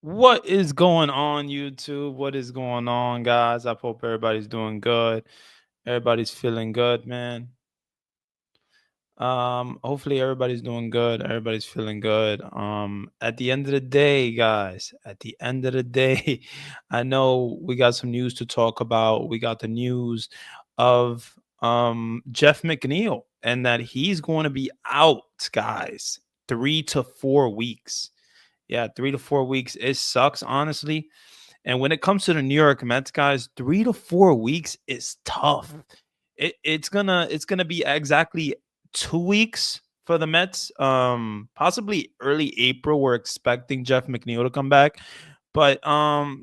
What is going on, YouTube? What is going on, guys? I hope everybody's doing good. Everybody's feeling good, man. Hopefully everybody's doing good. Everybody's feeling good. At the end of the day, guys, at the end of the day, I know we got some news to talk about. We got the news of Jeff McNeil and that he's going to be out, guys, 3 to 4 weeks. Yeah, 3 to 4 weeks. It sucks, honestly. And when it comes to the New York Mets, guys, 3 to 4 weeks is tough. It's gonna be exactly 2 weeks for the Mets. Possibly early April. We're expecting Jeff McNeil to come back, but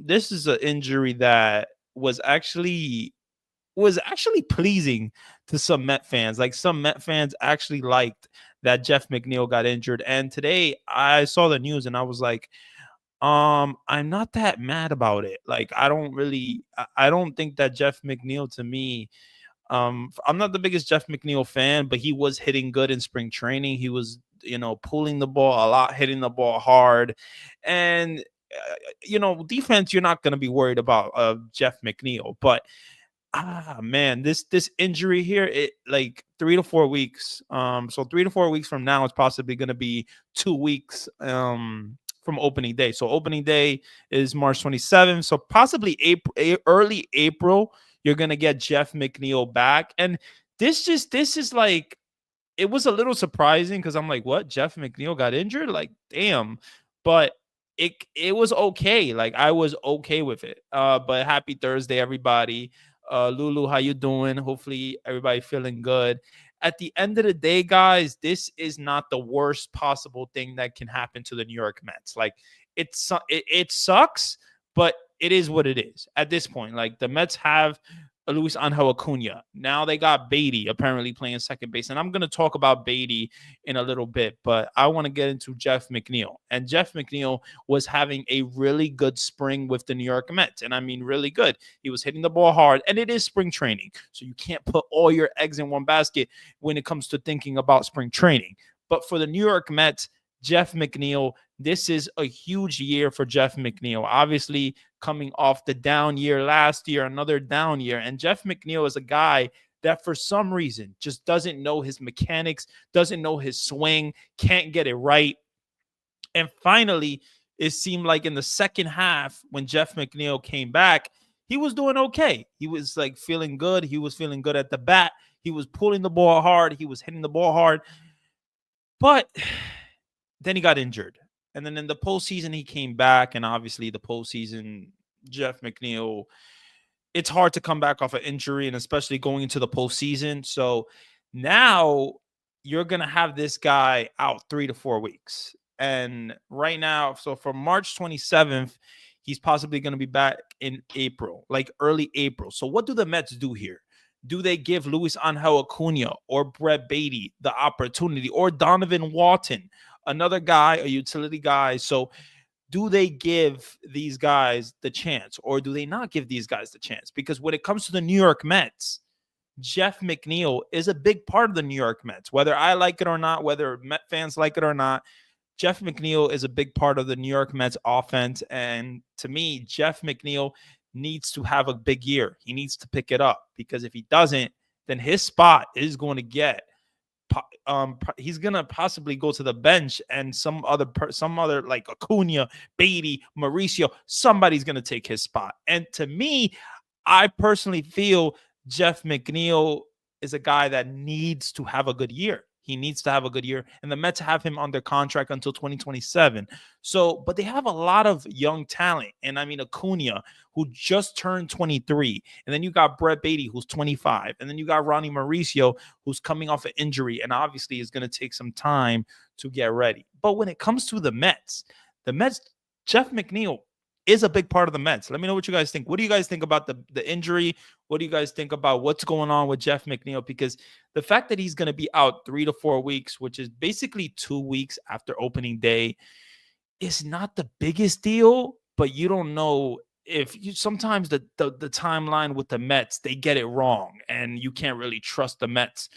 this is an injury that was actually pleasing to some Met fans. Like some Met fans actually liked that Jeff McNeil got injured. And today I saw the news and I was like, I'm not that mad about it. Like I don't think that Jeff McNeil to me, I'm not the biggest Jeff McNeil fan, but he was hitting good in spring training. He was, pulling the ball a lot, hitting the ball hard. And defense, you're not going to be worried about Jeff McNeil, but man, this injury here, it like 3 to 4 weeks. So 3 to 4 weeks from now, it's possibly going to be 2 weeks from opening day. So opening day is March 27th. So possibly early April, you're going to get Jeff McNeil back. And this is like, it was a little surprising because I'm like, what? Jeff McNeil got injured? Like, damn. But it was okay. Like I was okay with it. But happy Thursday, everybody. Lulu, how you doing? Hopefully everybody feeling good. At the end of the day, guys, this is not the worst possible thing that can happen to the New York Mets. Like it sucks, but it is what it is at this point. Like the Mets have Luis Angel Acuna. Now they got Beatty apparently playing second base. And I'm going to talk about Beatty in a little bit, but I want to get into Jeff McNeil. And Jeff McNeil was having a really good spring with the New York Mets. And I mean, really good. He was hitting the ball hard, and it is spring training. So you can't put all your eggs in one basket when it comes to thinking about spring training. But for the New York Mets, Jeff McNeil, this is a huge year for Jeff McNeil. Obviously, coming off the down year last year, another down year. And Jeff McNeil is a guy that for some reason just doesn't know his mechanics, doesn't know his swing, can't get it right. And finally, it seemed like in the second half, when Jeff McNeil came back, he was doing okay. He was like feeling good. He was feeling good at the bat. He was pulling the ball hard. He was hitting the ball hard. But then he got injured. And then in the postseason, he came back. And obviously, the postseason, Jeff McNeil, it's hard to come back off an injury, and especially going into the postseason. So now you're going to have this guy out 3 to 4 weeks. And right now, so from March 27th, he's possibly going to be back in April, like early April. So what do the Mets do here? Do they give Luis Angel Acuna or Brett Beatty the opportunity, or Donovan Walton, another guy, a utility guy? So do they give these guys the chance, or do they not give these guys the chance? Because when it comes to the New York Mets, Jeff McNeil is a big part of the New York Mets. Whether I like it or not, whether Met fans like it or not, Jeff McNeil is a big part of the New York Mets offense. And to me, Jeff McNeil needs to have a big year. He needs to pick it up, because if he doesn't, then his spot is going to get he's gonna possibly go to the bench, and some other like Acuna, Beatty, Mauricio, somebody's gonna take his spot. And to me, I personally feel Jeff McNeil is a guy that needs to have a good year. He needs to have a good year, and the Mets have him under contract until 2027. So, but they have a lot of young talent, and I mean Acuna, who just turned 23, and then you got Brett Beatty, who's 25, and then you got Ronnie Mauricio, who's coming off an injury, and obviously is going to take some time to get ready. But when it comes to the Mets, Jeff McNeil is a big part of the Mets. Let me know what you guys think. What do you guys think about the injury? What do you guys think about what's going on with Jeff McNeil? Because the fact that he's going to be out 3 to 4 weeks, which is basically 2 weeks after opening day, is not the biggest deal. But you don't know if you sometimes the timeline with the Mets, they get it wrong, and you can't really trust the Mets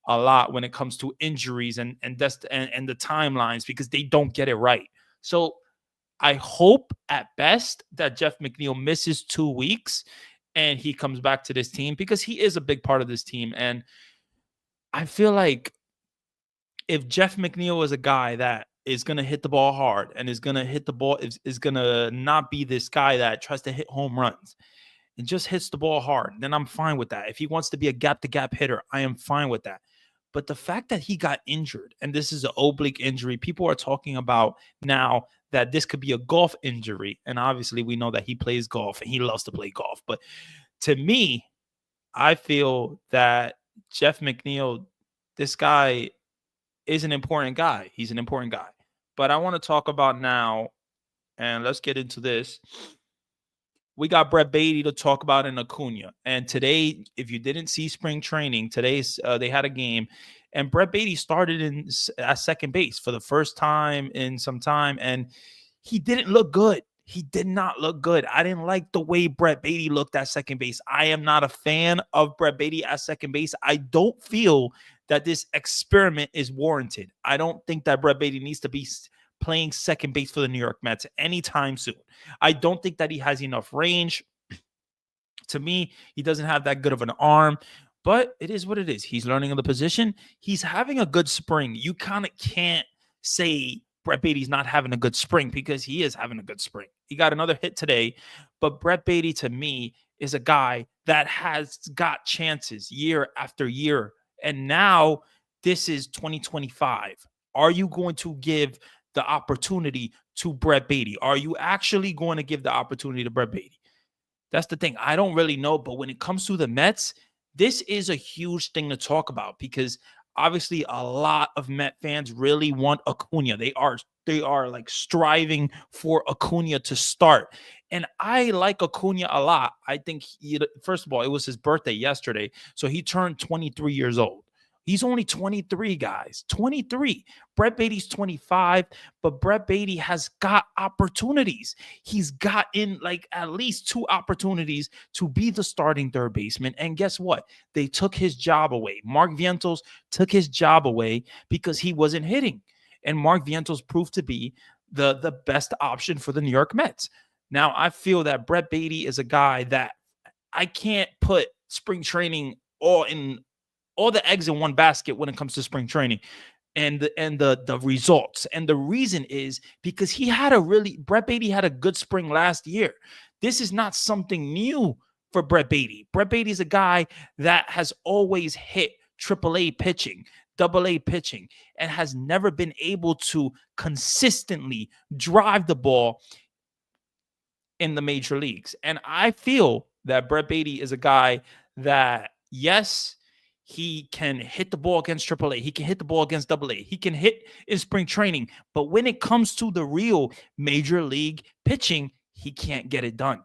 a lot when it comes to injuries and the timelines, because they don't get it right. So I hope at best that Jeff McNeil misses 2 weeks and he comes back to this team because he is a big part of this team. And I feel like if Jeff McNeil is a guy that is going to hit the ball hard and is going to hit the ball, is going to not be this guy that tries to hit home runs and just hits the ball hard, then I'm fine with that. If he wants to be a gap to gap hitter, I am fine with that. But the fact that he got injured, and this is an oblique injury, people are talking about now that this could be a golf injury. And obviously, we know that he plays golf and he loves to play golf. But to me, I feel that Jeff McNeil, this guy is an important guy. He's an important guy. But I want to talk about now, and let's get into this. We got Brett Beatty to talk about in Acuna. And today, if you didn't see spring training, today's they had a game, and Brett Beatty started at second base for the first time in some time, and he didn't look good. He did not look good. I didn't like the way Brett Beatty looked at second base. I am not a fan of Brett Beatty at second base. I don't feel that this experiment is warranted. I don't think that Brett Beatty needs to be playing second base for the New York Mets anytime soon. I don't think that he has enough range. To me, he doesn't have that good of an arm, but it is what it is. He's learning on the position. He's having a good spring. You kind of can't say Brett Beatty's not having a good spring because he is having a good spring. He got another hit today, but Brett Beatty to me is a guy that has got chances year after year. And now this is 2025. Are you going to give the opportunity to Brett Beatty? Are you actually going to give the opportunity to Brett Beatty? That's the thing. I don't really know. But when it comes to the Mets, this is a huge thing to talk about because obviously a lot of Met fans really want Acuna. They are like striving for Acuna to start. And I like Acuna a lot. I think, first of all, it was his birthday yesterday. So he turned 23 years old. He's only 23, guys. 23. Brett Beatty's 25, but Brett Beatty has got opportunities. He's gotten like at least 2 opportunities to be the starting third baseman. And guess what? They took his job away. Mark Vientos took his job away because he wasn't hitting. And Mark Vientos proved to be the best option for the New York Mets. Now, I feel that Brett Beatty is a guy that I can't put spring training all the eggs in one basket when it comes to spring training and the results. And the reason is because Brett Beatty had a good spring last year. This is not something new for Brett Beatty. Brett Beatty is a guy that has always hit AAA pitching, AA pitching, and has never been able to consistently drive the ball in the major leagues. And I feel that Brett Beatty is a guy that, yes, he can hit the ball against AAA. He can hit the ball against AA. He can hit in spring training. But when it comes to the real major league pitching, he can't get it done.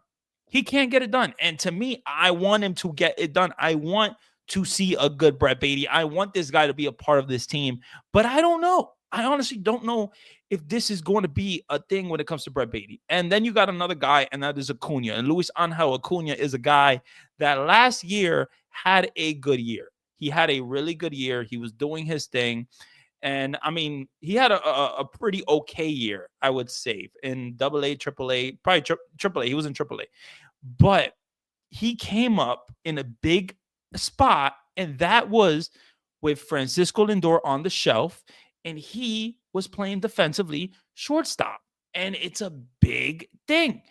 He can't get it done. And to me, I want him to get it done. I want to see a good Brett Beatty. I want this guy to be a part of this team. But I don't know. I honestly don't know if this is going to be a thing when it comes to Brett Beatty. And then you got another guy, and that is Acuna. And Luis Angel Acuna is a guy that last year had a good year. He had a really good year. He was doing his thing. And I mean, he had a pretty okay year, I would say, in AA, AAA, probably AAA. He was in AAA. But he came up in a big spot, and that was with Francisco Lindor on the shelf, and he was playing defensively shortstop. And it's a big thing.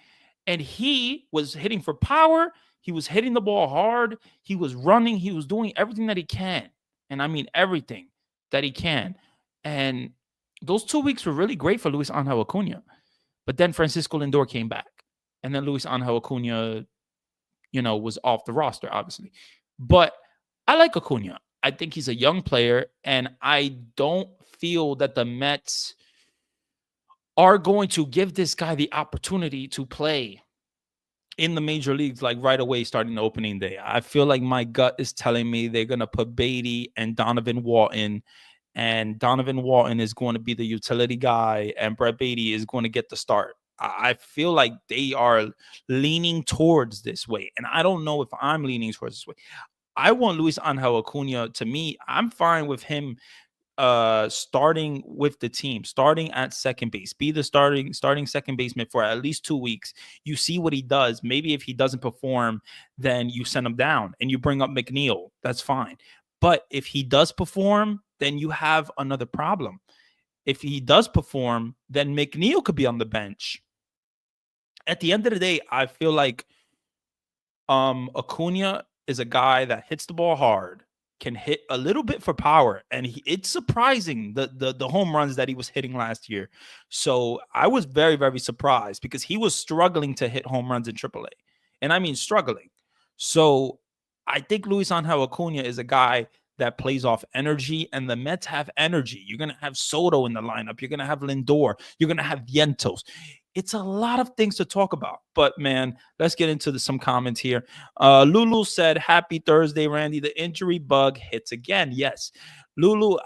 And he was hitting for power. He was hitting the ball hard. He was running. He was doing everything that he can. And I mean everything that he can. And those 2 weeks were really great for Luis Angel Acuna. But then Francisco Lindor came back. And then Luis Angel Acuna, was off the roster, obviously. But I like Acuna. I think he's a young player. And I don't feel that the Mets are going to give this guy the opportunity to play in the major leagues like right away starting the opening day. I feel like my gut is telling me they're going to put Beatty and Donovan Walton, and Donovan Walton is going to be the utility guy, and Brett Beatty is going to get the start. I feel like they are leaning towards this way, and I don't know if I'm leaning towards this way. I want Luis Angel Acuna. To me, I'm fine with him starting with the team, starting at second base, be the starting second baseman for at least 2 weeks. You see what he does. Maybe if he doesn't perform, then you send him down and you bring up McNeil. That's fine. But if he does perform, then you have another problem. If he does perform, then McNeil could be on the bench. At the end of the day, I feel like Acuna is a guy that hits the ball hard, can hit a little bit for power, and it's surprising the home runs that he was hitting last year. So I was very, very surprised because he was struggling to hit home runs in AAA, and I mean struggling. So I think Luis Angel Acuna is a guy that plays off energy, and the Mets have energy. You're gonna have Soto in the lineup. You're gonna have Lindor. You're gonna have Vientos. It's a lot of things to talk about, but man, let's get into some comments here. Lulu said, "Happy Thursday, Randy. The injury bug hits again." Yes, Lulu.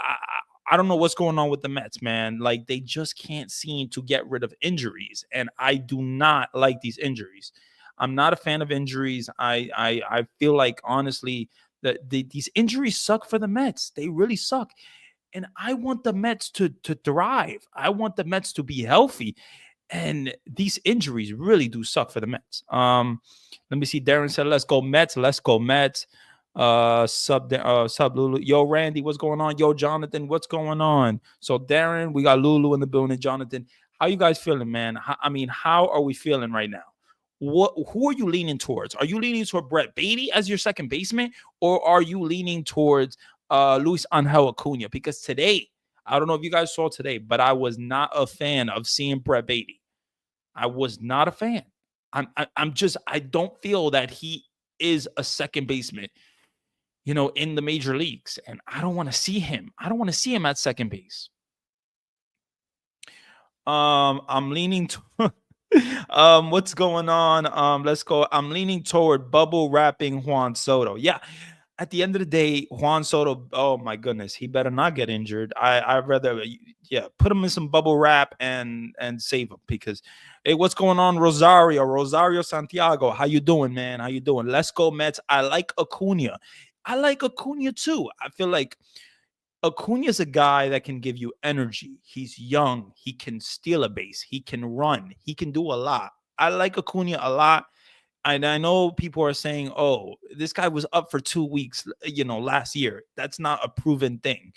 I don't know what's going on with the Mets, man. Like they just can't seem to get rid of injuries, and I do not like these injuries. I'm not a fan of injuries. I feel like honestly that these injuries suck for the Mets. They really suck, and I want the Mets to thrive. I want the Mets to be healthy. And these injuries really do suck for the Mets. Let me see. Darren said, "Let's go Mets. Let's go Mets." Sub Lulu. Yo, Randy, what's going on? Yo, Jonathan, what's going on? So, Darren, we got Lulu in the building. Jonathan, how you guys feeling, man? How are we feeling right now? Who are you leaning towards? Are you leaning toward Brett Beatty as your second baseman, or are you leaning towards Luis Angel Acuna? Because today, I don't know if you guys saw today, but I was not a fan of seeing Brett Beatty. I was not a fan. I'm just I don't feel that he is a second baseman, in the major leagues, and I don't want to see him. I don't want to see him at second base. I'm leaning to what's going on? Let's go. I'm leaning toward bubble wrapping Juan Soto. Yeah, at the end of the day, Juan Soto, oh my goodness, he better not get injured. I'd rather, yeah, put him in some bubble wrap and save him because, hey, what's going on, Rosario Santiago? How you doing, man? How you doing? Let's go Mets. I like Acuna. I like Acuna too. I feel like Acuna is a guy that can give you energy. He's young. He can steal a base. He can run. He can do a lot. I like Acuna a lot. And I know people are saying, "Oh, this guy was up for 2 weeks, last year." That's not a proven thing.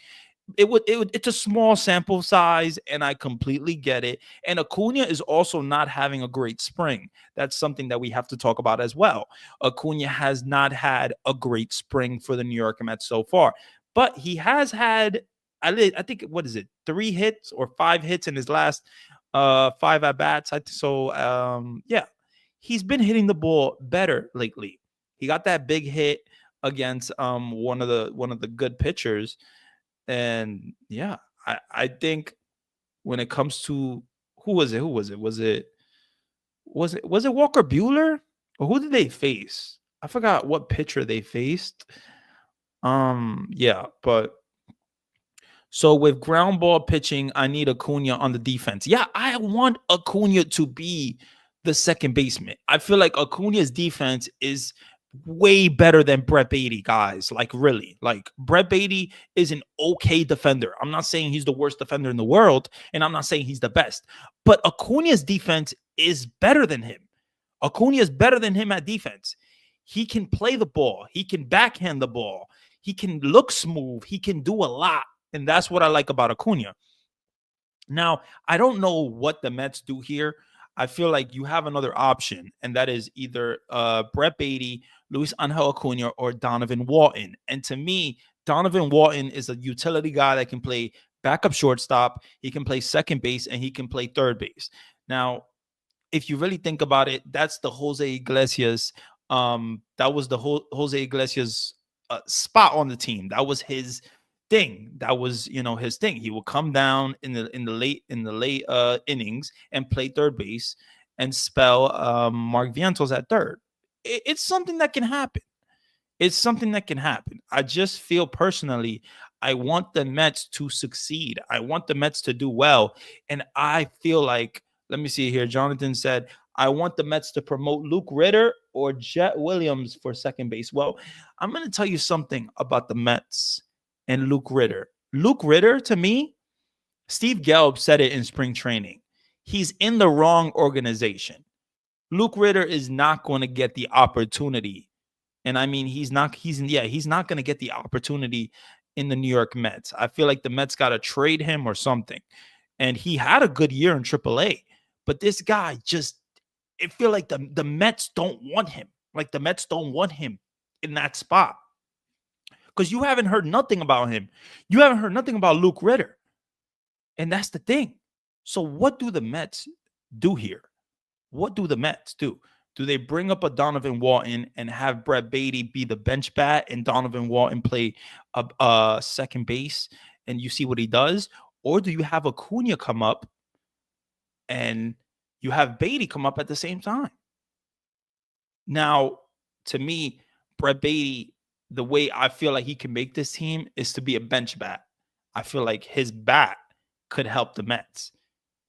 It's a small sample size, and I completely get it. And Acuna is also not having a great spring. That's something that we have to talk about as well. Acuna has not had a great spring for the New York Mets so far, but he has had, I think, what is it, 3 hits or 5 hits in his last 5 at bats. Yeah, he's been hitting the ball better lately. He got that big hit against one of the good pitchers, and yeah, I think when it comes to who was it? Was it Walker Bueller? Or who did they face? I forgot what pitcher they faced. Yeah, but so with ground ball pitching, I need Acuna on the defense. Yeah, I want Acuna to be the second baseman. I feel like Acuna's defense is way better than Brett Beatty, guys. Like, really. Like, Brett Beatty is an okay defender. I'm not saying he's the worst defender in the world, and I'm not saying he's the best. But Acuna's defense is better than him. Acuna is better than him at defense. He can play the ball. He can backhand the ball. He can look smooth. He can do a lot. And that's what I like about Acuna. Now, I don't know what the Mets do here. I feel like you have another option, and that is either Brett Beatty, Luis Angel Acuna, or Donovan Walton. And to me, Donovan Walton is a utility guy that can play backup shortstop. He can play second base, and he can play third base. Now, if you really think about it, that's the Jose Iglesias. That was the Jose Iglesias spot on the team. That was his thing. That was, his thing. He would come down in the late innings and play third base and spell Mark Vientos at third. It's something that can happen. It's something that can happen. I just feel personally, I want the Mets to succeed. I want the Mets to do well. And I feel like, let me see here. Jonathan said, I want the Mets to promote Luke Ritter or Jet Williams for second base. Well, I'm going to tell you something about the Mets and Luke Ritter. Luke Ritter, to me, Steve Gelb said it in spring training. He's in the wrong organization. Luke Ritter is not going to get the opportunity. And I mean, he's not going to get the opportunity in the New York Mets. I feel like the Mets got to trade him or something. And he had a good year in AAA, but this guy just, it feel like the Mets don't want him. Like the Mets don't want him in that spot. Because you haven't heard nothing about him. You haven't heard nothing about Luke Ritter. And that's the thing. So what do the Mets do here? What do the Mets do? Do they bring up a Donovan Walton and have Brett Beatty be the bench bat and Donovan Walton play a second base and you see what he does? Or do you have Acuna come up and you have Beatty come up at the same time? Now, to me, Brett Beatty, the way I feel like he can make this team is to be a bench bat. I feel like his bat could help the Mets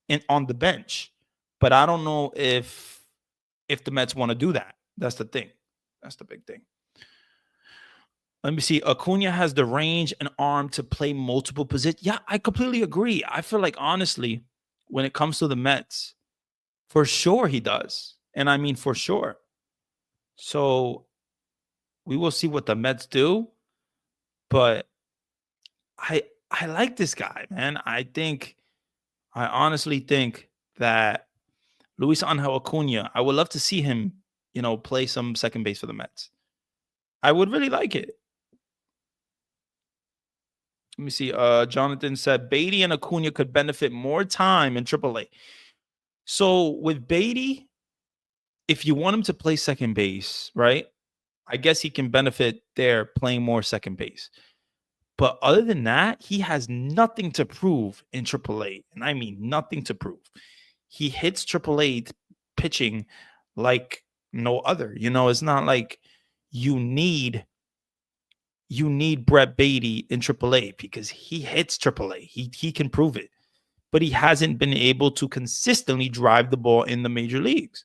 and on the bench. But I don't know if the Mets want to do that. That's the thing. That's the big thing. Let me see. Acuna has the range and arm to play multiple positions. Yeah, I completely agree. I feel like, honestly, when it comes to the Mets, for sure he does. And I mean, for sure. So we will see what the Mets do. But I like this guy, man. I honestly think that Luis Angel Acuna, I would love to see him, play some second base for the Mets. I would really like it. Let me see. Jonathan said Beatty and Acuna could benefit more time in AAA. So with Beatty, if you want him to play second base, right? I guess he can benefit there playing more second base. But other than that, he has nothing to prove in AAA. And I mean nothing to prove. He hits AAA pitching like no other. It's not like you need Brett Beatty in AAA because he hits AAA. He can prove it. But he hasn't been able to consistently drive the ball in the major leagues.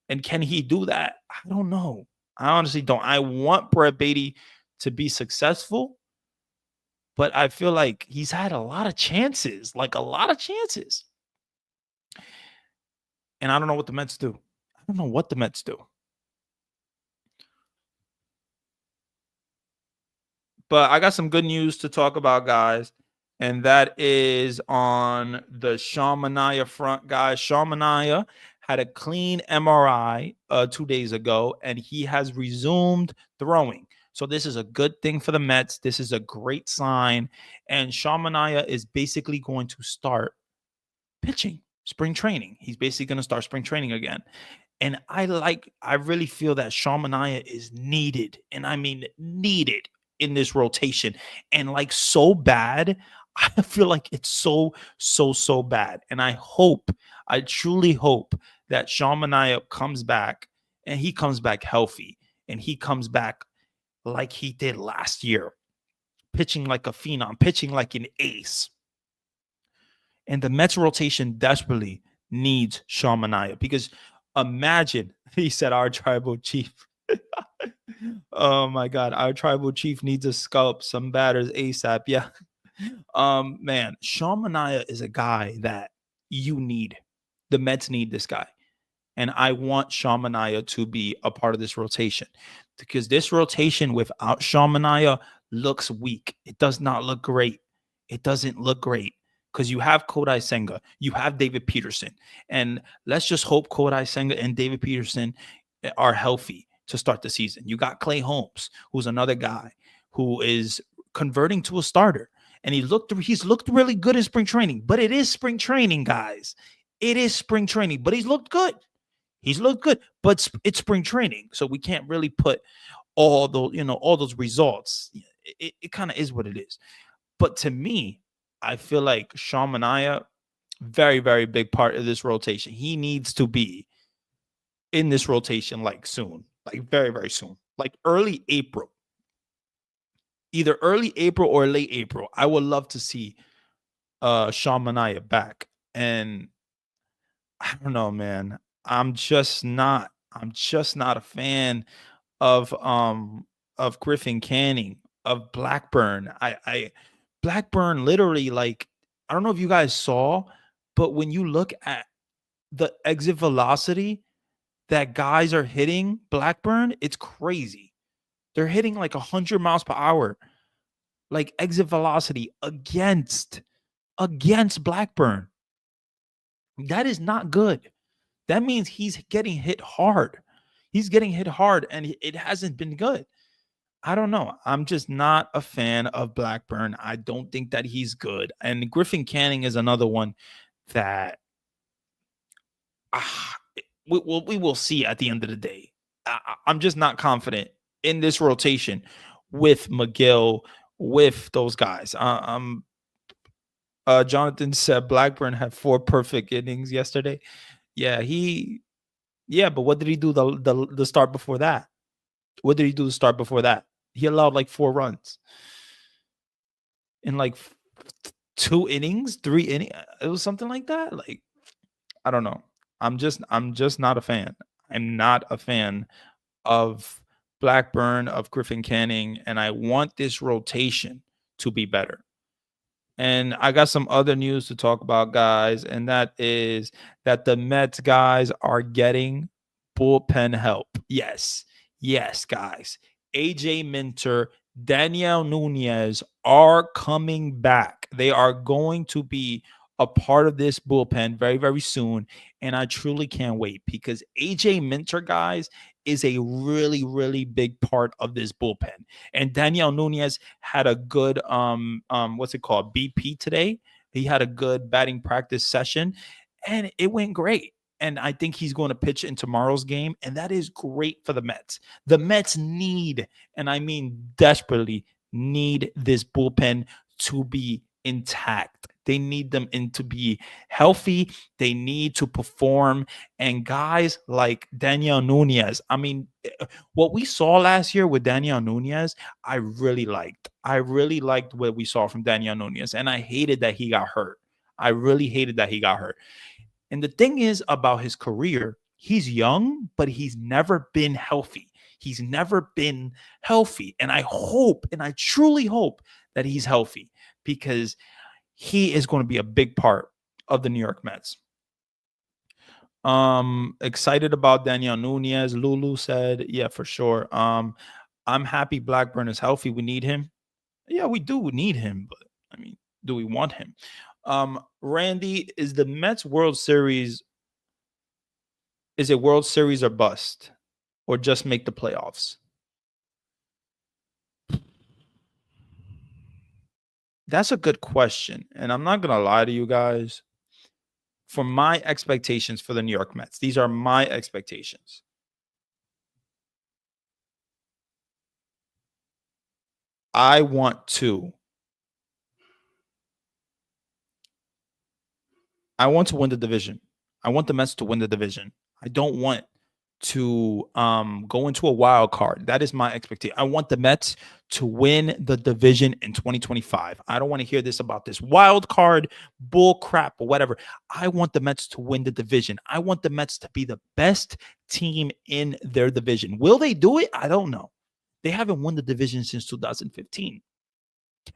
And can he do that? I don't know. I honestly don't. I want Brett Beatty to be successful, but I feel like he's had a lot of chances, like a lot of chances. And I don't know what the Mets do. I don't know what the Mets do. But I got some good news to talk about, guys. And that is on the Sean Manaea front, guys. Sean Manaea had a clean MRI 2 days ago, and he has resumed throwing. So this is a good thing for the Mets. This is a great sign. And Sean Manaea is basically going to start pitching spring training. He's basically going to start spring training again. And I really feel that Sean Manaea is needed. And I mean needed in this rotation. And like so bad. I feel like it's so bad. And I truly hope that Sean Manaea comes back and he comes back healthy and he comes back like he did last year, pitching like a phenom, pitching like an ace. And the Mets rotation desperately needs Sean Manaea because imagine, he said, our tribal chief. Oh my God, our tribal chief needs a scalp, some batters ASAP. Yeah. Man, Sean Manaea is a guy that you need. The Mets need this guy. And I want Sean Manaea to be a part of this rotation because this rotation without Sean Manaea looks weak. It does not look great. It doesn't look great because you have Kodai Senga, you have David Peterson, and let's just hope Kodai Senga and David Peterson are healthy to start the season. You got Clay Holmes, who's another guy who is converting to a starter. And he's looked really good in spring training, but it is spring training, guys. It is spring training, but he's looked good. He's looked good, but it's spring training, so we can't really put all those results. It kind of is what it is. But to me, I feel like Sean Manaea, very, very big part of this rotation. He needs to be in this rotation like soon, like very, very soon, like early April. Either early April or late April. I would love to see Sean Manaea back. And I don't know, man. I'm just not a fan of Griffin Canning, of Blackburn. Blackburn literally, like, I don't know if you guys saw, but when you look at the exit velocity that guys are hitting Blackburn, it's crazy. They're hitting like 100 miles per hour, like exit velocity against Blackburn. That is not good. That means he's getting hit hard. He's getting hit hard, and it hasn't been good. I don't know. I'm just not a fan of Blackburn. I don't think that he's good. And Griffin Canning is another one that ah, we will see at the end of the day. I'm just not confident in this rotation with McGill, with those guys. Jonathan said Blackburn had 4 perfect innings yesterday. Yeah, but what did he do the start before that? What did he do to start before that? He allowed like 4 runs in like 2 innings, 3 innings. It was something like that. Like, I don't know. I'm just not a fan. I'm not a fan of Blackburn, of Griffin Canning, and I want this rotation to be better. And I got some other news to talk about, guys, and that is that the Mets guys are getting bullpen help. Yes, guys. AJ Minter, Daniel Nunez are coming back. They are going to be a part of this bullpen very, very soon. And I truly can't wait because AJ Minter, guys, is a really, really big part of this bullpen. And Daniel Nunez had a good what's it called? BP today. He had a good batting practice session and it went great. And I think he's going to pitch in tomorrow's game. And that is great for the Mets. The Mets need, and I mean desperately need, this bullpen to be intact. They need them to be healthy. They need to perform. And guys like Daniel Nunez, I mean, what we saw last year with Daniel Nunez, I really liked. I really liked what we saw from Daniel Nunez. And I hated that he got hurt. I really hated that he got hurt. And the thing is about his career, he's young, but he's never been healthy. He's never been healthy. And I hope, and I truly hope that he's healthy because he is going to be a big part of the New York Mets. Excited about Daniel Nunez. Lulu said, yeah, for sure. I'm happy Blackburn is healthy. We need him. Yeah, we do need him, but I mean, do we want him? Randy, is the Mets World Series, is it World Series or bust? Or just make the playoffs? That's a good question. And I'm not going to lie to you guys. For my expectations for the New York Mets, these are my expectations. I want to win the division. I want the Mets to win the division. I don't want to go into a wild card. That is my expectation. I want the Mets to win the division in 2025. I don't want to hear this about this wild card bull crap or whatever. I want the Mets to win the division. I want the Mets to be the best team in their division. Will they do it? I don't know. They haven't won the division since 2015.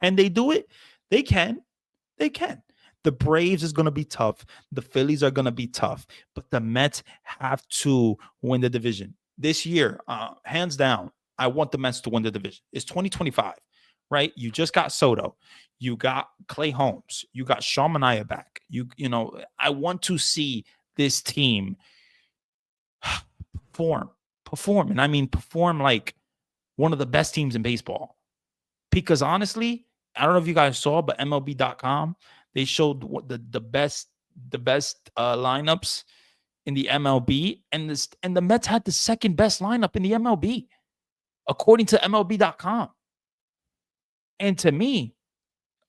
Can they do it? They can. They can. The Braves is going to be tough. The Phillies are going to be tough, but the Mets have to win the division this year. Hands down, I want the Mets to win the division. It's 2025, right? You just got Soto. You got Clay Holmes. You got Sean Manaea back. You know, I want to see this team perform. And I mean, perform like one of the best teams in baseball. Because honestly, I don't know if you guys saw, but MLB.com, they showed the best lineups in the MLB, and the Mets had the second best lineup in the MLB, according to MLB.com. And to me,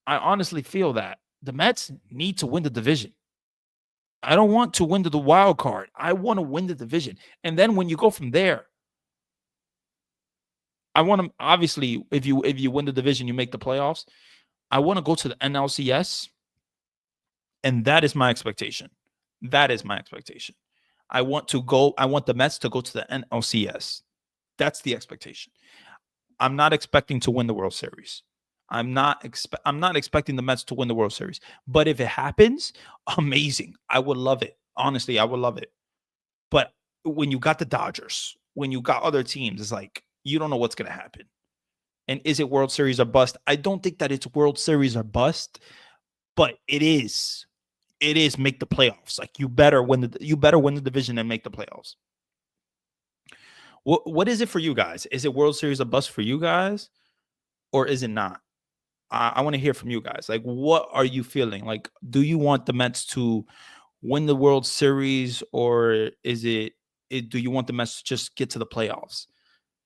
I honestly feel that the Mets need to win the division. I don't want to win the wild card. I want to win the division. And then when you go from there, I want to, obviously, if you win the division, you make the playoffs. I want to go to the NLCS. And that is my expectation. That is my expectation. I want the Mets to go to the NLCS. That's the expectation. I'm not expecting to win the World Series. I'm not expecting the Mets to win the World Series. But if it happens, amazing. I would love it. Honestly, I would love it. But when you got the Dodgers, when you got other teams, it's like you don't know what's going to happen. And is it World Series or bust? I don't think that it's World Series or bust, but it is. It is make the playoffs. Like you better win the division and make the playoffs. What is it for you guys? Is it World Series or bust for you guys, or is it not? I want to hear from you guys. Like, what are you feeling? Like, do you want the Mets to win the World Series, or do you want the Mets to just get to the playoffs?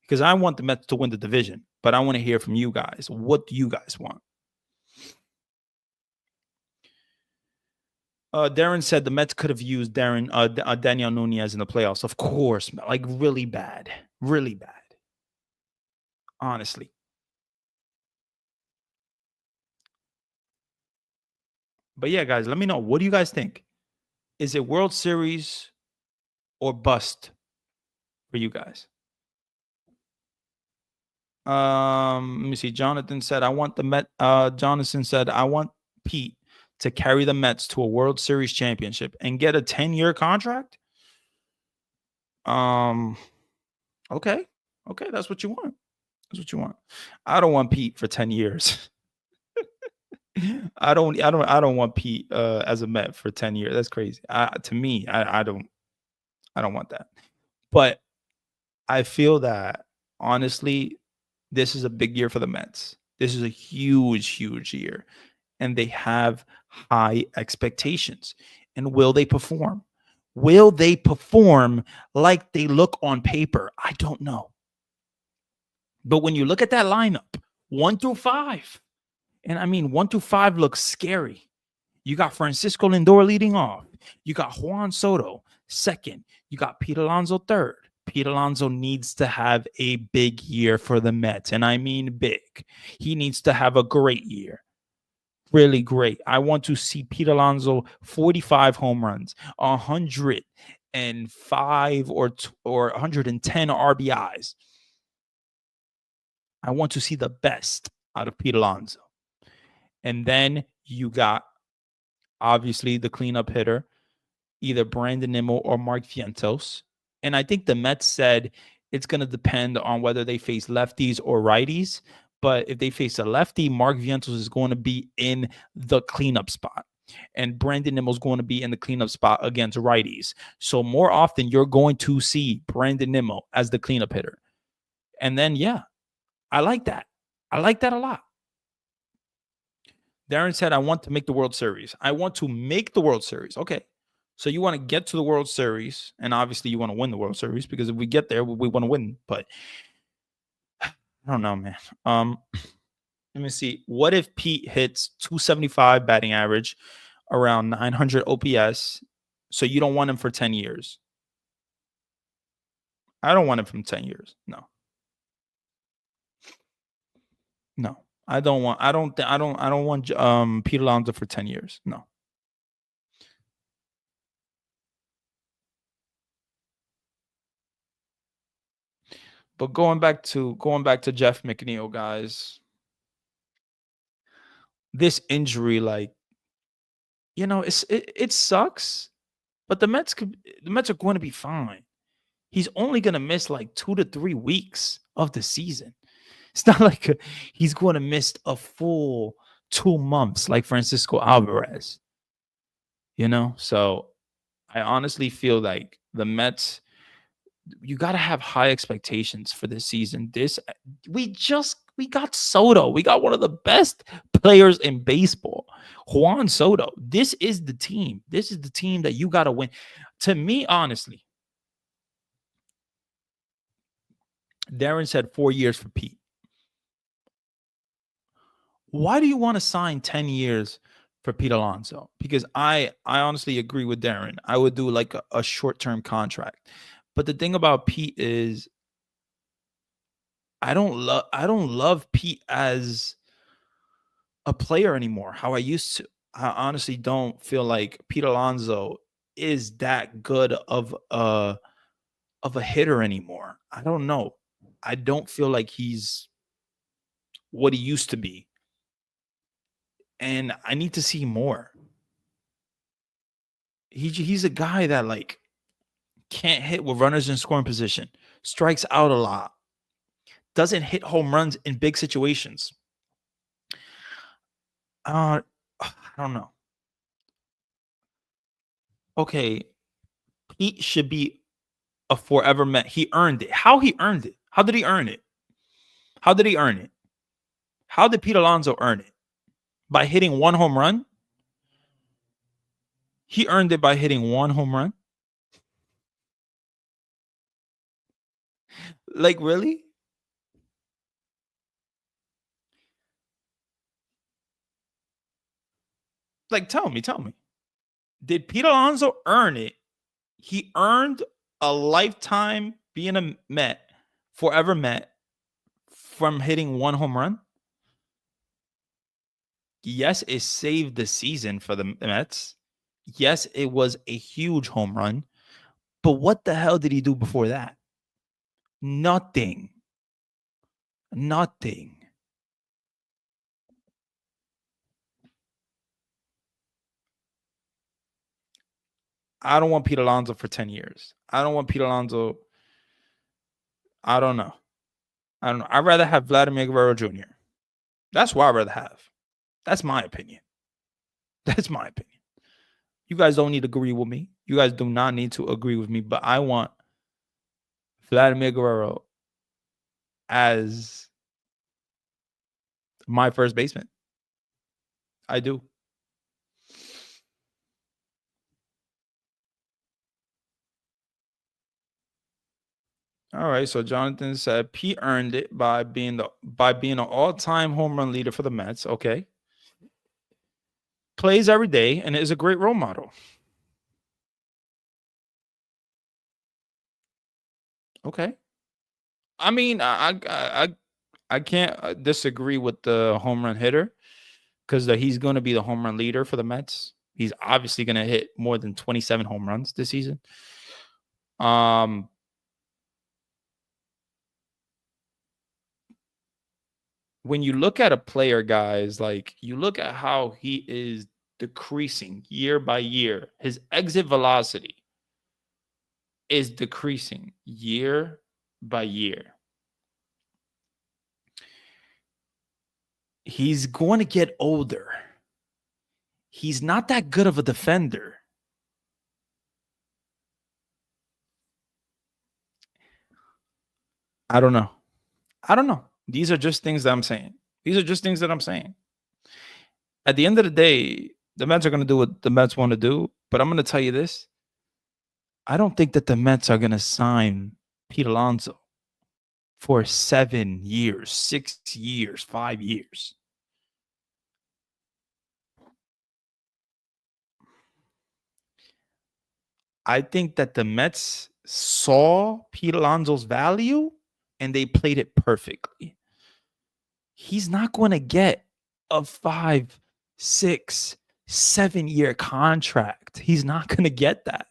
Because I want the Mets to win the division, but I want to hear from you guys. What do you guys want? Darren said the Mets could have used Daniel Nunez in the playoffs. Of course, like really bad. Honestly, but yeah, guys, let me know. What do you guys think? Is it World Series or bust for you guys? Let me see. Jonathan said, "I want the Met." Jonathan said, "I want Pete to carry the Mets to a World Series championship and get a 10-year contract." Um, okay, okay, that's what you want. That's what you want. I don't want Pete for 10 years. I don't want Pete as a Met for 10 years. That's crazy. To me, I don't want that. But I feel that honestly, this is a big year for the Mets. This is a huge year. And they have high expectations. And will they perform? Will they perform like they look on paper? I don't know. But when you look at that lineup, 1 through 5, and I mean 1 through 5 looks scary. You got Francisco Lindor leading off. You got Juan Soto second. You got Pete Alonso third. Pete Alonso needs to have a big year for the Mets, and I mean big. He needs to have a great year. Really great. I want to see Pete Alonso 45 home runs, 105 or 110 RBIs. I want to see the best out of Pete Alonso. And then you got obviously the cleanup hitter, either Brandon Nimmo or Mark Vientos. And I think the Mets said it's going to depend on whether they face lefties or righties. But if they face a lefty, Mark Vientos is going to be in the cleanup spot. And Brandon Nimmo is going to be in the cleanup spot against righties. So more often, you're going to see Brandon Nimmo as the cleanup hitter. And then, yeah, I like that. I like that a lot. Darren said, I want to make the World Series. I want to make the World Series. Okay. So you want to get to the World Series, and obviously you want to win the World Series because if we get there, we want to win. But I don't know, man. Let me see. What if Pete hits 275 batting average, around 900 OPS? So you don't want him for 10 years. I don't want him from 10 years. No. No. I don't want Pete Alonso for 10 years. No. But going back to Jeff McNeil, guys, this injury, like, it sucks, but the Mets are going to be fine. He's only going to miss like 2 to 3 weeks of the season. It's not like he's going to miss a full 2 months like Francisco Alvarez. So I honestly feel like the Mets, you got to have high expectations for this season. We got Soto. We got one of the best players in baseball, Juan Soto. This is the team. This is the team that you got to win. To me, honestly, Darren said 4 years for Pete. Why do you want to sign 10 years for Pete Alonso? Because I honestly agree with Darren. I would do like a short-term contract. But the thing about Pete is I don't love Pete as a player anymore. How I used to. I honestly don't feel like Pete Alonso is that good of a hitter anymore. I don't know. I don't feel like he's what he used to be. and I need to see more. He's a guy that like can't hit with runners in scoring position, strikes out a lot, doesn't hit home runs in big situations. I don't know. Okay, he should be a forever Met. He earned it. How he earned it? How did he earn it? How did he earn it? How did Pete Alonso earn it? By hitting one home run? He earned it by hitting one home run? Like, really? Like, tell me. Did Pete Alonso earn it? He earned a lifetime being a Met, forever Met, from hitting one home run? Yes, it saved the season for the Mets. Yes, it was a huge home run. But what the hell did he do before that? Nothing. Nothing. I don't want Pete Alonso for 10 years. I don't want Pete Alonso. I don't know. I don't know. I'd rather have Vladimir Guerrero Jr. That's what I'd rather have. That's my opinion. That's my opinion. You guys don't need to agree with me. You guys do not need to agree with me, but I want Vladimir Guerrero as my first baseman. I do. All right. So Jonathan said Pete earned it by being an all-time home run leader for the Mets. Okay. Plays every day and is a great role model. Okay. I mean, I can't disagree with the home run hitter because he's going to be the home run leader for the Mets. He's obviously going to hit more than 27 home runs this season. When you look at a player, guys, like you look at how he is decreasing year by year, his exit velocity is decreasing year by year. He's going to get older. He's not that good of a defender. I don't know. These are just things that I'm saying. At the end of the day, the Mets are going to do what the Mets want to do. But I'm going to tell you this. I don't think that the Mets are going to sign Pete Alonso for 7 years, 6 years, 5 years. I think that the Mets saw Pete Alonso's value and they played it perfectly. He's not going to get a 5, 6, 7 year contract. He's not going to get that.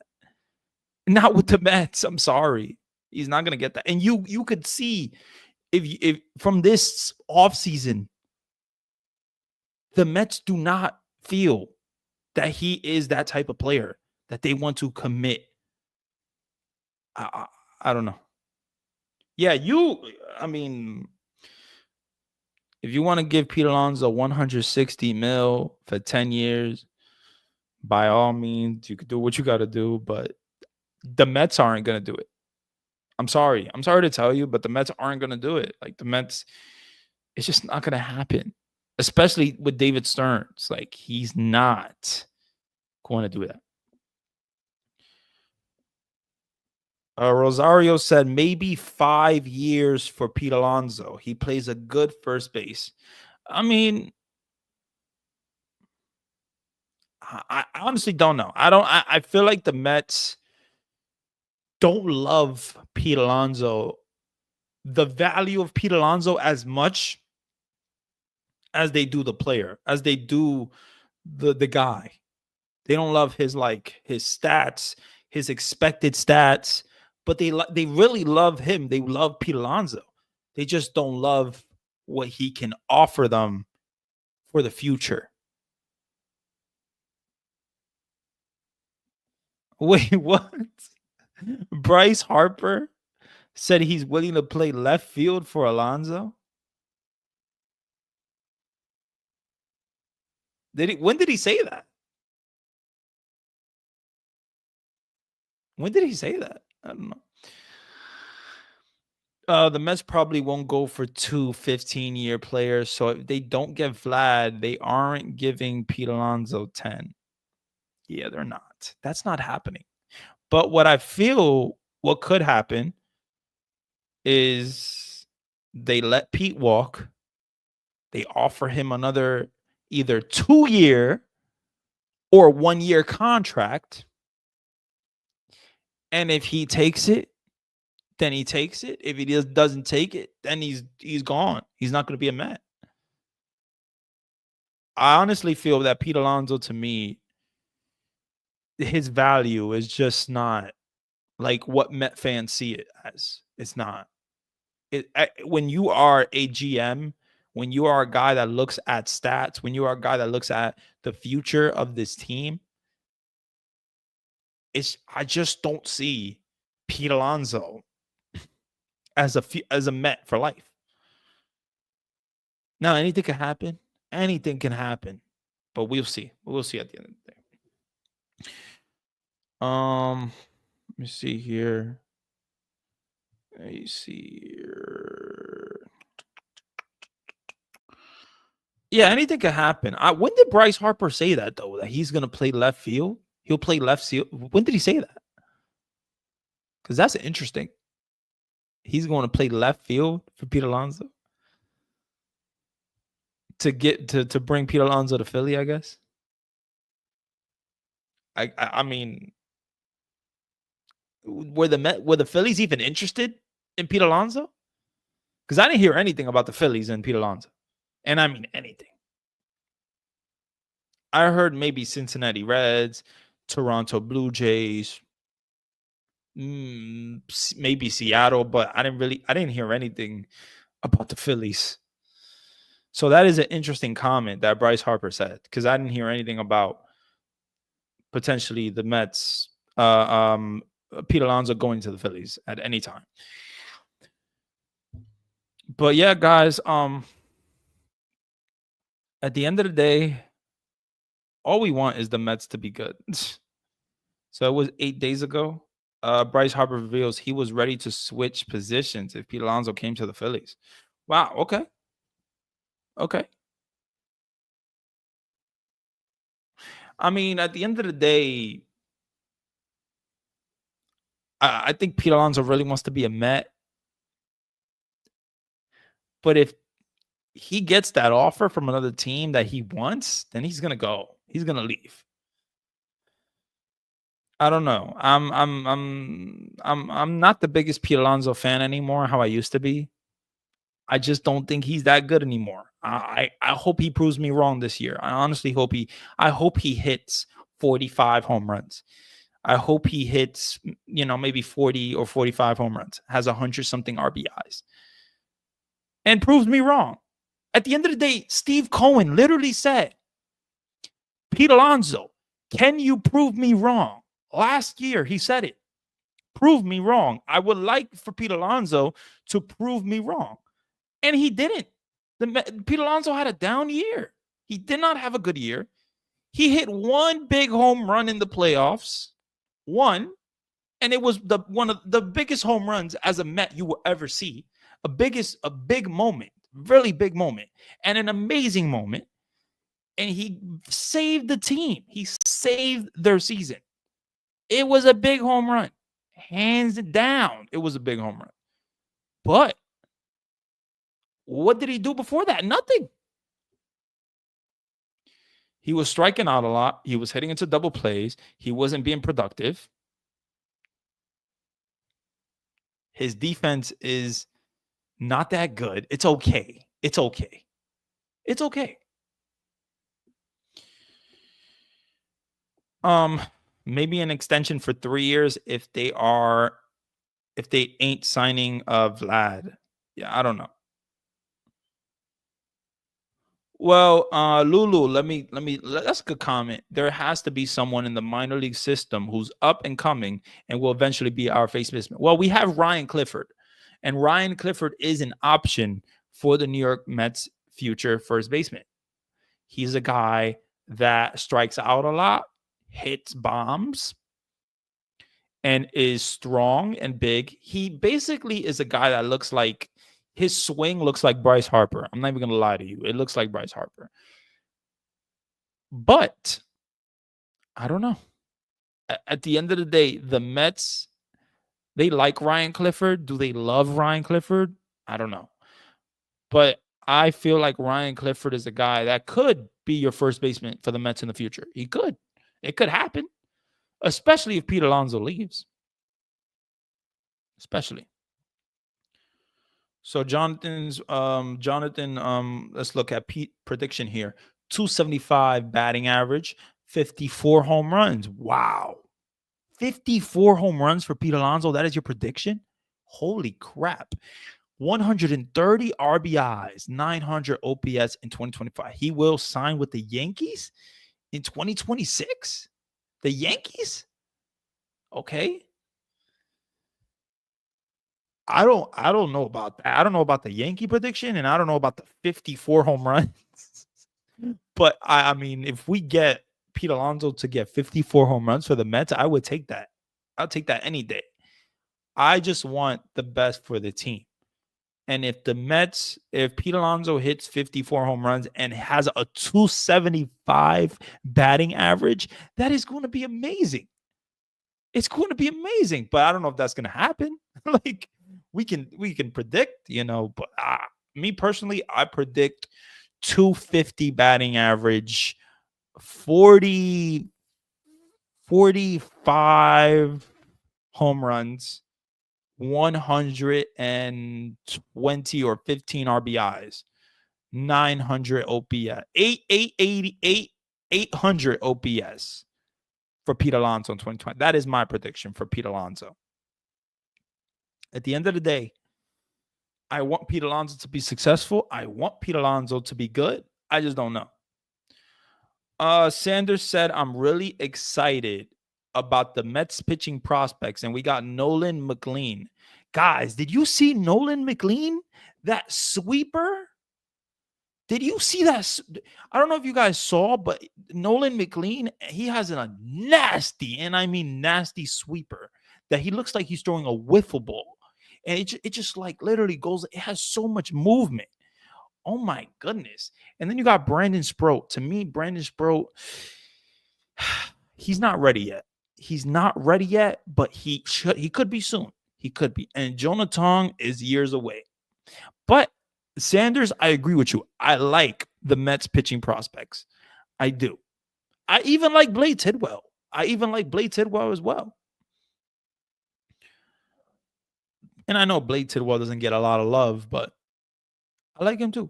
Not with the Mets. I'm sorry. He's not going to get that. And you could see if from this offseason, the Mets do not feel that he is that type of player that they want to commit. I don't know. Yeah, I mean, if you want to give Pete Alonso 160 mil for 10 years, by all means, you could do what you got to do, but the Mets aren't going to do it. I'm sorry. I'm sorry to tell you, but the Mets aren't going to do it. Like the Mets, it's just not going to happen, especially with David Stearns. Like he's not going to do that. Rosario said maybe 5 years for Pete Alonso. He plays a good first base. I mean, I honestly don't know. I feel like the Mets don't love Pete Alonso, the value of Pete Alonso as much as they do the player, as they do the guy. They don't love his stats, his expected stats, but they really love him. They love Pete Alonso. They just don't love what he can offer them for the future. Wait, what? Bryce Harper said he's willing to play left field for Alonso. Did he? When did he say that? When did he say that? I don't know. The Mets probably won't go for two 15-year players. So if they don't get Vlad, they aren't giving Pete Alonso 10. Yeah, they're not. That's not happening. But what I feel what could happen is they let Pete walk. They offer him another either 2-year or 1-year contract. And if he takes it, then he takes it. If he doesn't take it, then he's gone. He's not going to be a Met. I honestly feel that Pete Alonso, to me, his value is just not like what Met fans see it as. It's not. When you are a GM, when you are a guy that looks at stats, when you are a guy that looks at the future of this team, I just don't see Pete Alonso as a Met for life. Now, anything can happen. Anything can happen, but we'll see. We'll see at the end of the day. Let me see here. Let me see here. Yeah, anything can happen. When did Bryce Harper say that though? That he's gonna play left field? He'll play left field. When did he say that? Because that's interesting. He's going to play left field for Pete Alonso to get to bring Pete Alonso to Philly, I guess. I mean, were the Phillies even interested in Pete Alonso? Because I didn't hear anything about the Phillies and Pete Alonso, and I mean anything. I heard maybe Cincinnati Reds, Toronto Blue Jays, maybe Seattle, but I didn't hear anything about the Phillies. So that is an interesting comment that Bryce Harper said, because I didn't hear anything about potentially the Mets, Pete Alonso going to the Phillies at any time. But yeah, guys, at the end of the day, all we want is the Mets to be good. So it was 8 days ago. Bryce Harper reveals he was ready to switch positions if Pete Alonso came to the Phillies. Wow. Okay. Okay. I mean, at the end of the day, I think Pete Alonso really wants to be a Met. But if he gets that offer from another team that he wants, then he's gonna go. He's gonna leave. I don't know. I'm not the biggest Pete Alonso fan anymore, how I used to be. I just don't think he's that good anymore. I hope he proves me wrong this year. I honestly hope he hits 45 home runs. I hope he hits, maybe 40 or 45 home runs, has 100 something RBIs, and proves me wrong. At the end of the day, Steve Cohen literally said, Pete Alonso, can you prove me wrong? Last year, he said it. Prove me wrong. I would like for Pete Alonso to prove me wrong. And he didn't. Pete Alonso had a down year. He did not have a good year. He hit one big home run in the playoffs. One. And it was one of the biggest home runs as a Met you will ever see. A big moment. Really big moment. And an amazing moment. And he saved the team. He saved their season. It was a big home run. Hands down, it was a big home run. But what did he do before that? Nothing. He was striking out a lot. He was hitting into double plays. He wasn't being productive. His defense is not that good. It's okay. It's okay. It's okay. Maybe an extension for 3 years if they ain't signing Vlad. Yeah, I don't know. Well, Lulu, that's a good comment. There has to be someone in the minor league system who's up and coming and will eventually be our face baseman. Well, we have Ryan Clifford, and Ryan Clifford is an option for the New York Mets future first baseman. He's a guy that strikes out a lot, hits bombs, and is strong and big. He basically is a guy that looks like his swing looks like Bryce Harper. I'm not even going to lie to you. It looks like Bryce Harper. But I don't know. At the end of the day, the Mets, they like Ryan Clifford. Do they love Ryan Clifford? I don't know. But I feel like Ryan Clifford is a guy that could be your first baseman for the Mets in the future. He could. It could happen, especially if Pete Alonso leaves. Especially. So Jonathan, let's look at Pete prediction here. 275 batting average, 54 home runs. Wow. 54 home runs for Pete Alonso. That is your prediction? Holy crap. 130 RBIs, 900 OPS in 2025. He will sign with the Yankees in 2026? The Yankees? Okay. I don't know about that. I don't know about the Yankee prediction, and I don't know about the 54 home runs. But I mean, if we get Pete Alonso to get 54 home runs for the Mets, I would take that. I'll take that any day. I just want the best for the team. And if Pete Alonso hits 54 home runs and has a 275 batting average, that is going to be amazing. It's going to be amazing. But I don't know if that's going to happen. Like we can predict, but me personally, I predict 250 batting average, 45 home runs, 120 or 15 RBIs, 900 OPS, 800 OPS for Pete Alonso in 2020. That is my prediction for Pete Alonso. At the end of the day, I want Pete Alonso to be successful. I want Pete Alonso to be good. I just don't know. Sanders said, I'm really excited about the Mets pitching prospects, and we got Nolan McLean. Guys, did you see Nolan McLean? That sweeper? Did you see that? I don't know if you guys saw, but Nolan McLean, he has a nasty, and I mean nasty sweeper that he looks like he's throwing a wiffle ball. And it just like literally goes, it has so much movement. Oh my goodness. And then you got Brandon Sproat. To me, Brandon Sproat, he's not ready yet. He's not ready yet, but he could be soon. He could be. And Jonah Tong is years away. But Sanders, I agree with you. I like the Mets pitching prospects. I do. I even like Blade Tidwell. As well. And I know Blade Tidwell doesn't get a lot of love, but I like him too.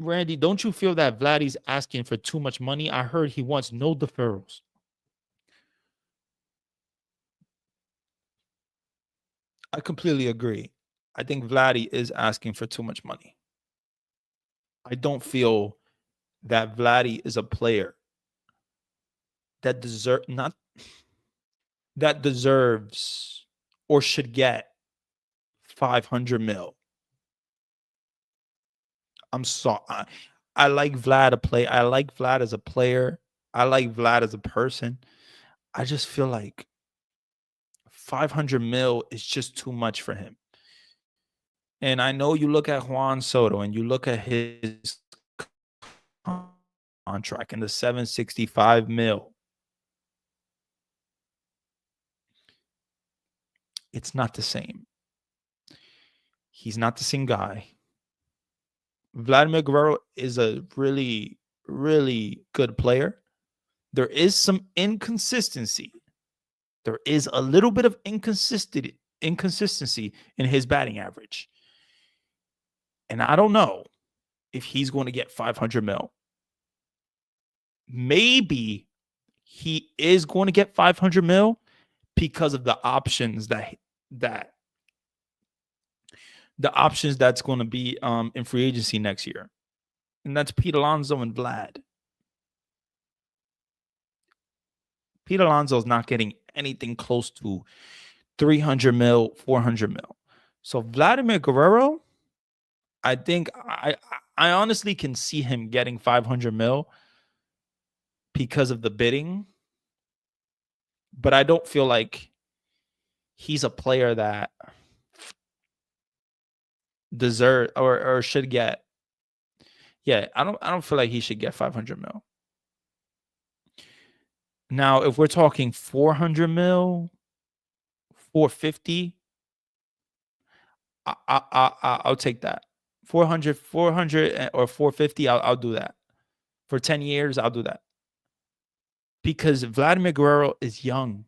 Randy, don't you feel that Vladdy's asking for too much money? I heard he wants no deferrals. I completely agree. I think Vladdy is asking for too much money. I don't feel that Vladdy is a player that deserves or should get 500 mil. I'm sorry. I like Vlad to play. I like Vlad as a player. I like Vlad as a person. I just feel like 500 mil is just too much for him. And I know you look at Juan Soto and you look at his contract and the 765 mil. It's not the same. He's not the same guy. Vladimir Guerrero is a really, really good player. There is some inconsistency. There is a little bit of inconsistency in his batting average. And I don't know if he's going to get 500 mil. Maybe he is going to get 500 mil because of the options that the options that's going to be in free agency next year, and that's Pete Alonso and Vlad. Pete Alonso is not getting anything close to 300 mil, 400 mil. So Vladimir Guerrero, I think I honestly can see him getting 500 mil because of the bidding, but I don't feel like he's a player that deserve or should get. Yeah, I don't feel like he should get 500 mil. Now, if we're talking 400 mil, 450, I'll take that. 400 or 450, I'll do that. For 10 years, I'll do that. Because Vladimir Guerrero is young.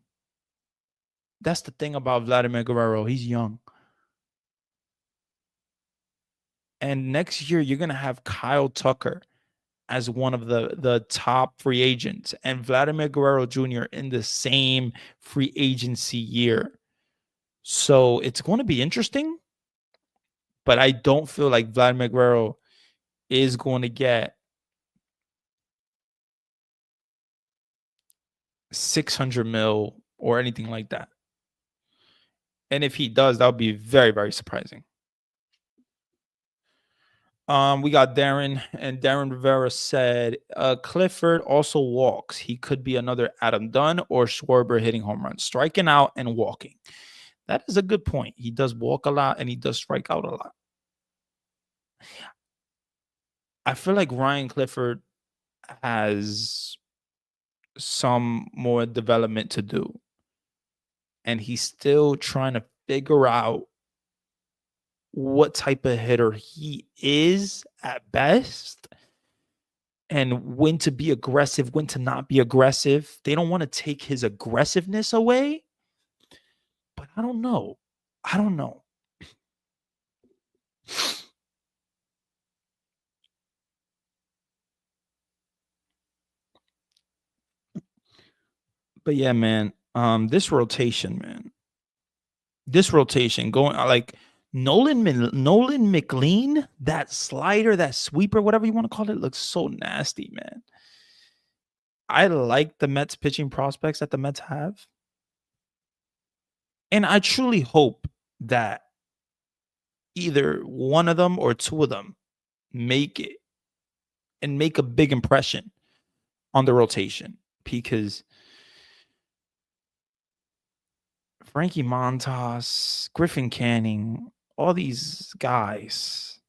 That's the thing about Vladimir Guerrero. He's young. And next year, you're going to have Kyle Tucker as one of the top free agents and Vladimir Guerrero Jr. in the same free agency year. So it's going to be interesting, but I don't feel like Vladimir Guerrero is going to get 600 mil or anything like that. And if he does, that would be very, very surprising. We got Darren, and Darren Rivera said Clifford also walks. He could be another Adam Dunn or Schwarber hitting home runs, striking out and walking. That is a good point. He does walk a lot and he does strike out a lot. I feel like Ryan Clifford has some more development to do. And he's still trying to figure out what type of hitter he is at best and when to be aggressive, when to not be aggressive. They don't want to take his aggressiveness away, but I don't know. I don't know. But yeah, man, this rotation, man. This rotation going like Nolan McLean, that slider, that sweeper, whatever you want to call it, looks so nasty, man. I like the Mets pitching prospects that the Mets have. And I truly hope that either one of them or two of them make it and make a big impression on the rotation because Frankie Montas, Griffin Canning, all these guys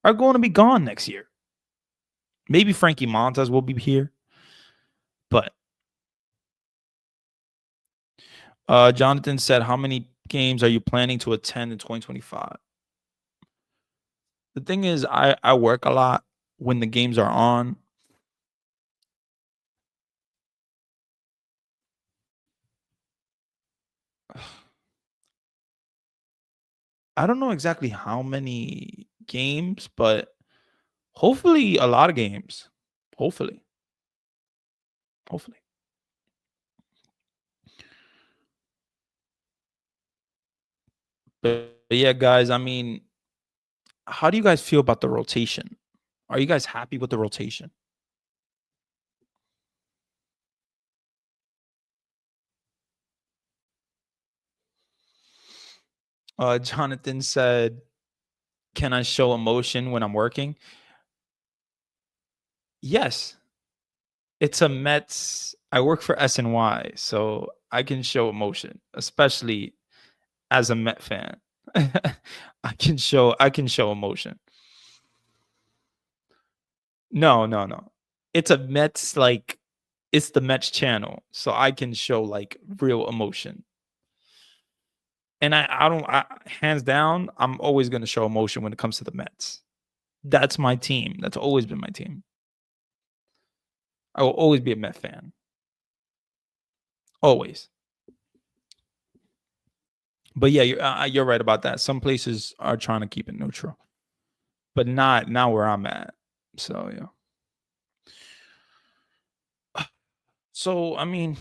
are going to be gone next year. Maybe Frankie Montas will be here, but Jonathan said, how many games are you planning to attend in 2025? The thing is, I work a lot when the games are on. I don't know exactly how many games, but hopefully a lot of games. Hopefully. Hopefully. But yeah, guys, I mean, how do you guys feel about the rotation? Are you guys happy with the rotation? Jonathan said, can I show emotion when I'm working? Yes. It's a Mets. I work for SNY, so I can show emotion, especially as a Met fan. I can show emotion. No, no, no. It's a Mets like it's the Mets channel, so I can show like real emotion. And I don't hands down, I'm always going to show emotion when it comes to the Mets. That's my team. That's always been my team. I will always be a Met fan. Always. But yeah, you're right about that. Some places are trying to keep it neutral, but not where I'm at. So yeah. So I mean,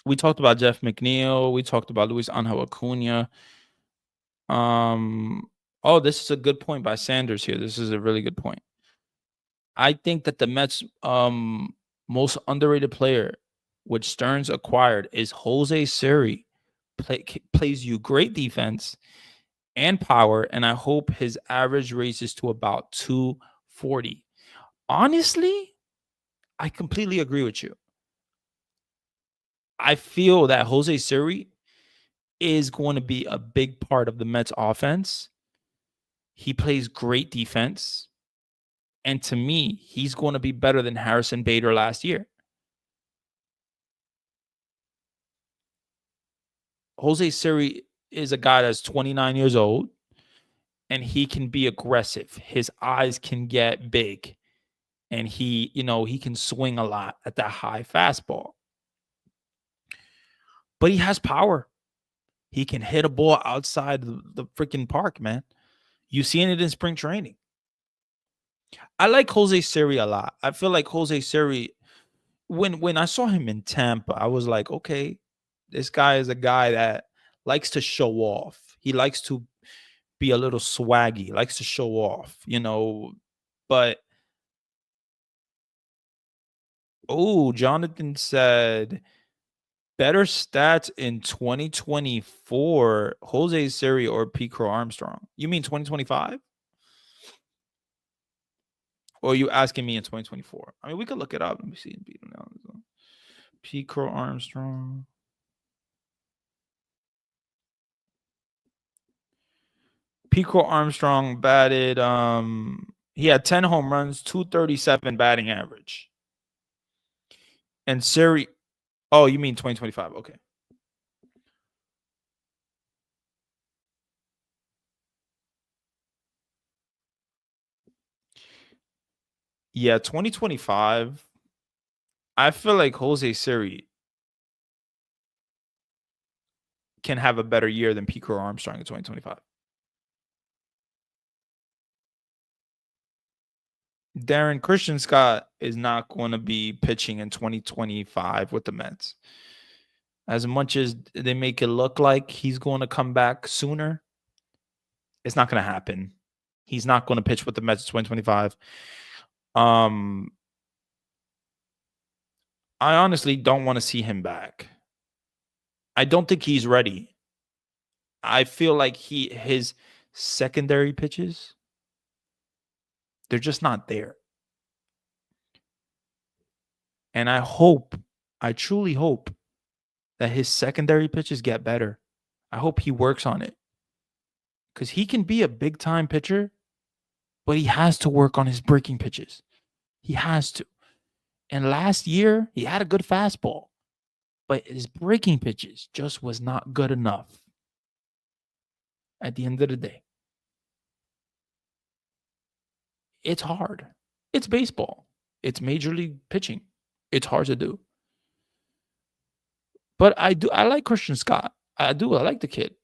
we talked about Jeff McNeil. We talked about Luis Angel Acuna. Oh, this is a good point by Sanders here. This is a really good point. I think that the Mets most underrated player, which Stearns acquired, is Jose Siri. Plays you great defense and power, and I hope his average raises to about 240. Honestly, I completely agree with you. I feel that Jose Siri is going to be a big part of the Mets offense. He plays great defense. And to me, he's going to be better than Harrison Bader last year. Jose Siri is a guy that's 29 years old and he can be aggressive. His eyes can get big and he can swing a lot at that high fastball. But he has power. He can hit a ball outside the freaking park, man. You've seen it in spring training. I like Jose Siri a lot. I feel like Jose Siri, when I saw him in Tampa, I was like, okay, this guy is a guy that likes to show off. He likes to be a little swaggy, likes to show off. But Jonathan said better stats in 2024, Jose Siri or Pico Armstrong. You mean 2025? Or are you asking me in 2024? I mean, we could look it up. Let me see. Pico Armstrong. Pico Armstrong batted. He had 10 home runs, 237 batting average. And Siri. Oh, you mean 2025? Okay. Yeah, 2025. I feel like Jose Siri can have a better year than Pico Armstrong in 2025. Darren Christian Scott is not going to be pitching in 2025 with the Mets. As much as they make it look like he's going to come back sooner, it's not going to happen. He's not going to pitch with the Mets in 2025. I honestly don't want to see him back. I don't think he's ready. I feel like his secondary pitches, they're just not there. And I truly hope that his secondary pitches get better. I hope he works on it. Because he can be a big time pitcher, but he has to work on his breaking pitches. He has to. And last year, he had a good fastball, but his breaking pitches just was not good enough at the end of the day. It's hard. It's baseball. It's major league pitching. It's hard to do. But I like Christian Scott. I like the kid.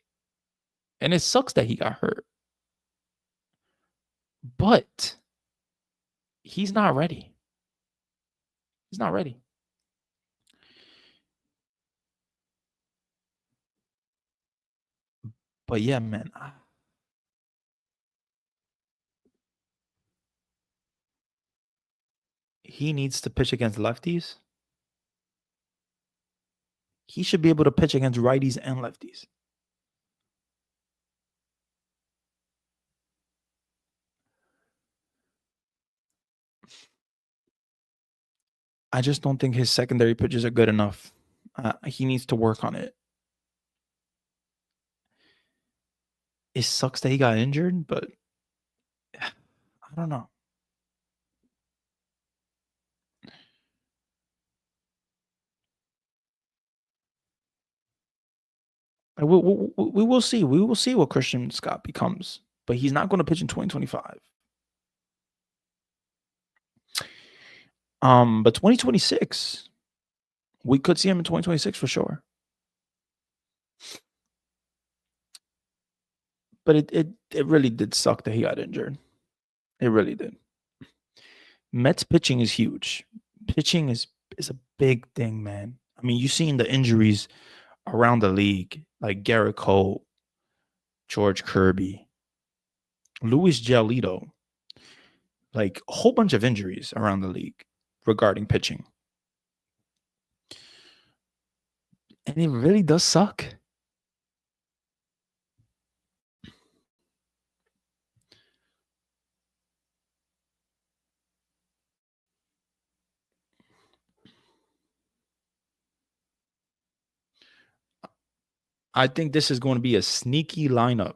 And it sucks that he got hurt. But he's not ready. He's not ready. But yeah, man. He needs to pitch against lefties. He should be able to pitch against righties and lefties. I just don't think his secondary pitches are good enough. He needs to work on it. It sucks that he got injured, but I don't know. We will see. We will see what Christian Scott becomes, but he's not going to pitch in 2025. But 2026, we could see him in 2026 for sure. But it really did suck that he got injured. It really did. Mets pitching is huge. Pitching is a big thing, man. I mean, you've seen the injuries around the league, like Garrett Cole, George Kirby, Luis Giolito, like a whole bunch of injuries around the league regarding pitching. And it really does suck. I think this is going to be a sneaky lineup.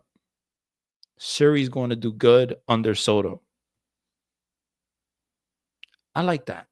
Siri's going to do good under Soto. I like that.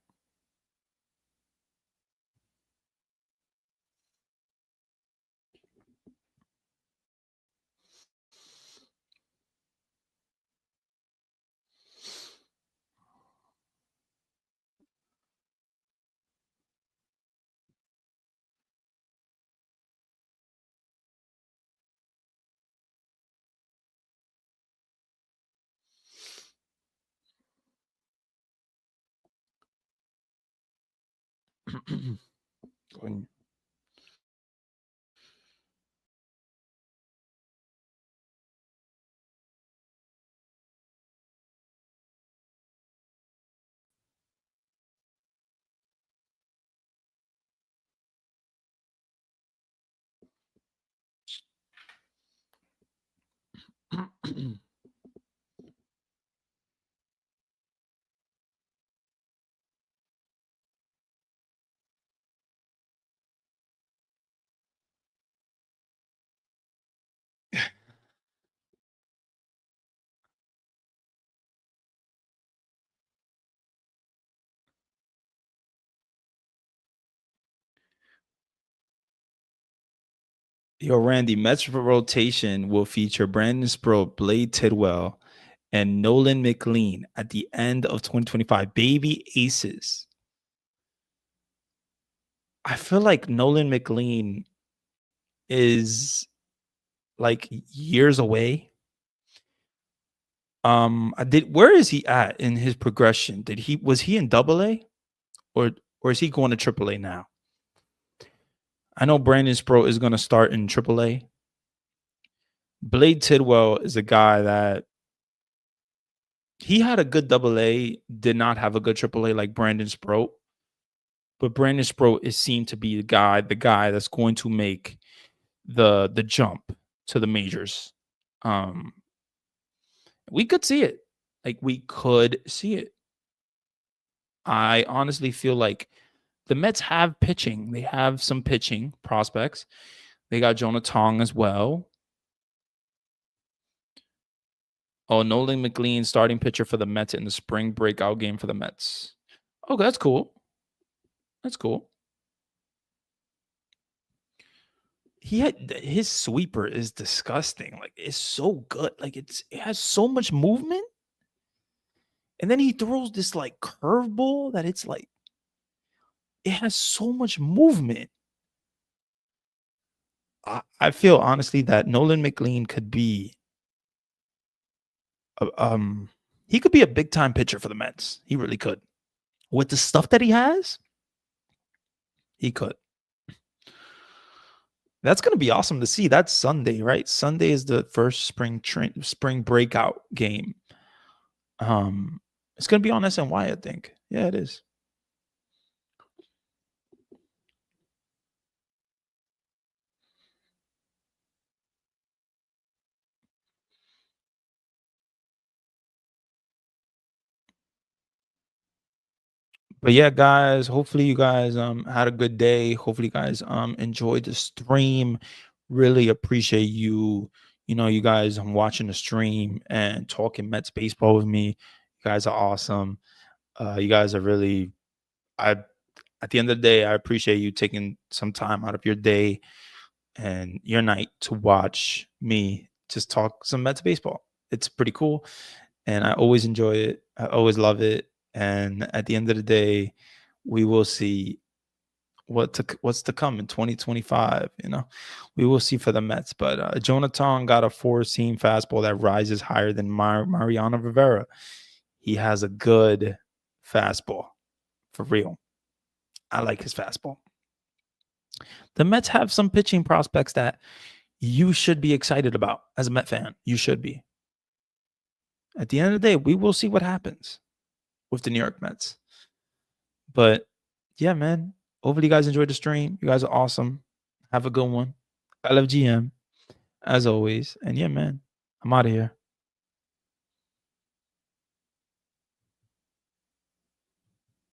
Yo, Randy, Mets rotation will feature Brandon Sproat, Blade Tidwell, and Nolan McLean at the end of 2025. Baby aces. I feel like Nolan McLean is like years away. I did where is he at in his progression? Did he was he in double A or is he going to triple A now? I know Brandon Sproat is going to start in triple A. Blade Tidwell is a guy that he had a good double A, did not have a good triple A like Brandon Sproat. But Brandon Sproat is seen to be the guy that's going to make the jump to the majors. Um, we could see it. Like we could see it. I honestly feel like the Mets have pitching. They have some pitching prospects. They got Jonah Tong as well. Oh, Nolan McLean, starting pitcher for the Mets in the spring breakout game for the Mets. Oh, that's cool. That's cool. He had his sweeper is disgusting. Like it's so good. Like it has so much movement. And then he throws this like curveball that it's like it has so much movement. I feel honestly that Nolan McLean could be he could be a big time pitcher for the Mets. He really could. With the stuff that he has, he could. That's gonna be awesome to see. That's Sunday, right? Sunday is the first spring breakout game. It's gonna be on SNY, I think. Yeah, it is. But yeah, guys, hopefully you guys had a good day. Hopefully you guys enjoyed the stream. Really appreciate you, you guys watching the stream and talking Mets baseball with me. You guys are awesome. You guys are really I at the end of the day, I appreciate you taking some time out of your day and your night to watch me just talk some Mets baseball. It's pretty cool. And I always enjoy it. I always love it. And at the end of the day, we will see what's to come in 2025. We will see for the Mets. But Jonathan got a four-seam fastball that rises higher than Mariano Rivera. He has a good fastball for real. I like his fastball. The Mets have some pitching prospects that you should be excited about as a Met fan. You should be. At the end of the day, we will see what happens with the New York Mets. But yeah, man. Hopefully you guys enjoyed the stream. You guys are awesome. Have a good one. I love GM as always. And yeah, man, I'm out of here.